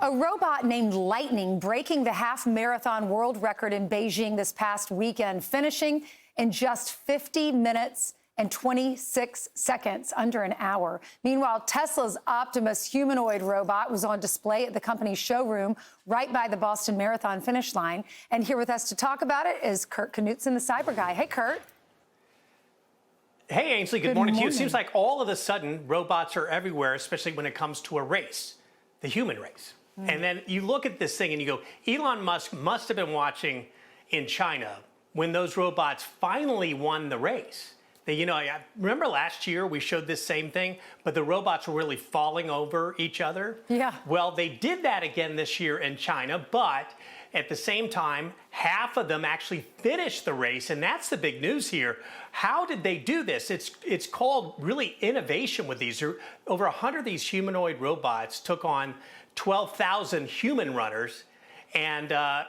A robot named Lightning breaking the half-marathon world record in Beijing this past weekend, finishing in just 50 minutes and 26 seconds, under an hour. Meanwhile, Tesla's Optimus humanoid robot was on display at the company's showroom right by the Boston Marathon finish line. And here with us to talk about it is Kurt Knutsson, the CyberGuy. Hey, Kurt. Hey, Ainsley. Good morning to you. It seems like all of a sudden robots are everywhere, especially when it comes to a race, the human race. And then you look at this thing and you go, Elon Musk must have been watching in China when those robots finally won the race. I remember last year we showed this same thing, but the robots were really falling over each other. Yeah. Well, they did that again this year in China, but at the same time, half of them actually finished the race, and that's the big news here. How did they do this? It's called really innovation with these. Over 100 of these humanoid robots took on 12,000 human runners, and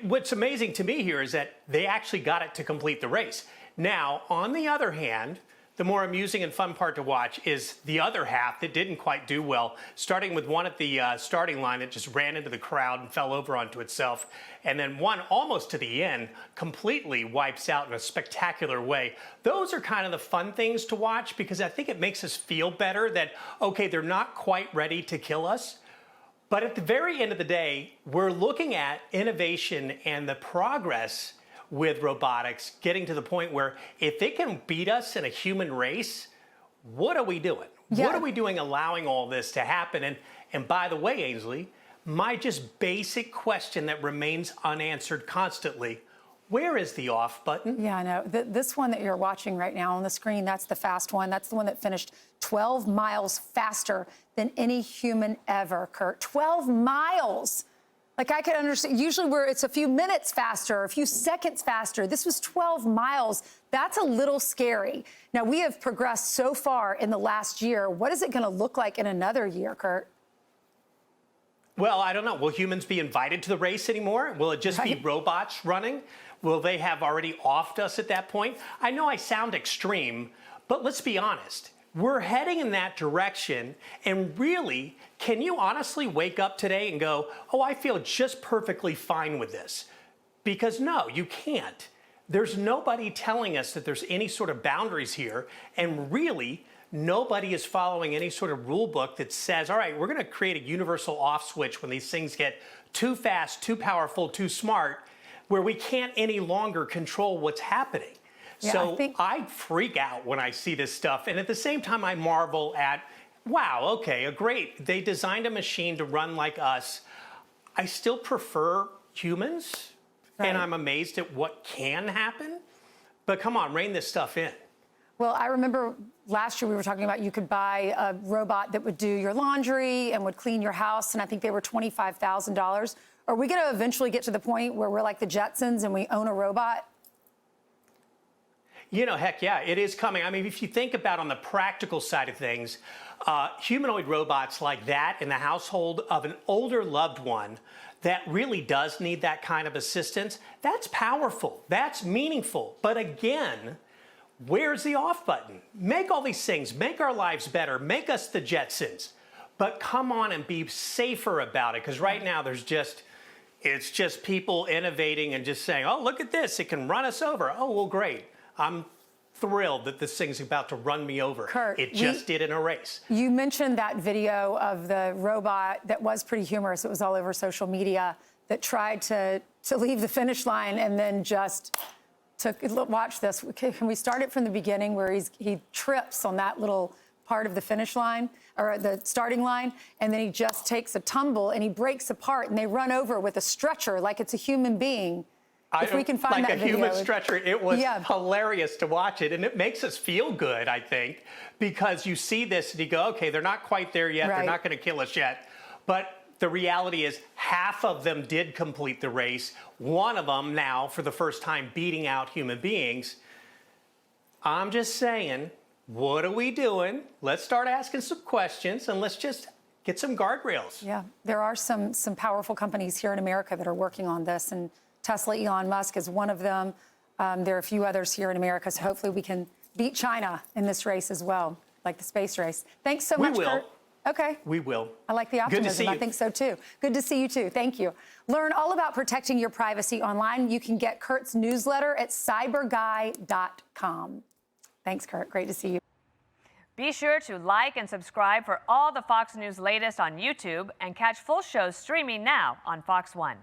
what's amazing to me here is that they actually got it to complete the race. Now, on the other hand, the more amusing and fun part to watch is the other half that didn't quite do well, starting with one at the starting line that just ran into the crowd and fell over onto itself, and then one almost to the end completely wipes out in a spectacular way. Those are kind of the fun things to watch because I think it makes us feel better that, okay, they're not quite ready to kill us. But at the very end of the day, we're looking at innovation and the progress with robotics getting to the point where if it can beat us in a human race, what are we doing? Yeah. What are we doing allowing all this to happen? And by the way, Ainsley, my just basic question that remains unanswered constantly, where is the off button? Yeah, I know. This one that you're watching right now on the screen, that's the fast one. That's the one that finished 12 miles faster than any human ever, Kurt. 12 miles. Like, I could understand, usually where it's a few minutes faster, a few seconds faster. This was 12 miles. That's a little scary. Now, we have progressed so far in the last year. What is it going to look like in another year, Kurt? Well, I don't know. Will humans be invited to the race anymore? Will it just be robots running? Will they have already offed us at that point? I know I sound extreme, but let's be honest. We're heading in that direction, and really, can you honestly wake up today and go, oh, I feel just perfectly fine with this? Because no, you can't. There's nobody telling us that there's any sort of boundaries here, and really, nobody is following any sort of rule book that says, all right, we're gonna create a universal off switch when these things get too fast, too powerful, too smart, where we can't any longer control what's happening. Yeah, so I freak out when I see this stuff. And at the same time, I marvel at, wow, okay, great. They designed a machine to run like us. I still prefer humans, and I'm amazed at what can happen. But come on, rein this stuff in. Well, I remember last year we were talking about you could buy a robot that would do your laundry and would clean your house, and I think they were $25,000. Are we going to eventually get to the point where we're like the Jetsons and we own a robot? You know, heck yeah, it is coming. I mean, if you think about on the practical side of things, humanoid robots like that in the household of an older loved one that really does need that kind of assistance, that's powerful, that's meaningful. But again, where's the off button? Make all these things, make our lives better, make us the Jetsons. But come on and be safer about it, because right now it's just people innovating and just saying, oh, look at this, it can run us over. Oh, well, great. I'm thrilled that this thing's about to run me over. Kurt, it just did in a race. You mentioned that video of the robot that was pretty humorous. It was all over social media that tried to leave the finish line and then just took. Watch this. Can we start it from the beginning where he trips on that little part of the finish line or the starting line, and then he just takes a tumble and he breaks apart and they run over with a stretcher like it's a human being. If we can find like that video. Like a human stretcher, it was hilarious to watch it, and it makes us feel good, I think, because you see this and you go, okay, they're not quite there yet, they're not going to kill us yet, but the reality is half of them did complete the race, one of them now, for the first time, beating out human beings. I'm just saying, what are we doing? Let's start asking some questions, and let's just get some guardrails. Yeah, there are some powerful companies here in America that are working on this, and Tesla, Elon Musk is one of them. There are a few others here in America, so hopefully we can beat China in this race as well, like the space race. Thanks so much, Kurt. Okay. We will. I like the optimism. Good to see you. I think so too. Good to see you too. Thank you. Learn all about protecting your privacy online. You can get Kurt's newsletter at cyberguy.com. Thanks, Kurt. Great to see you. Be sure to like and subscribe for all the Fox News latest on YouTube and catch full shows streaming now on Fox One.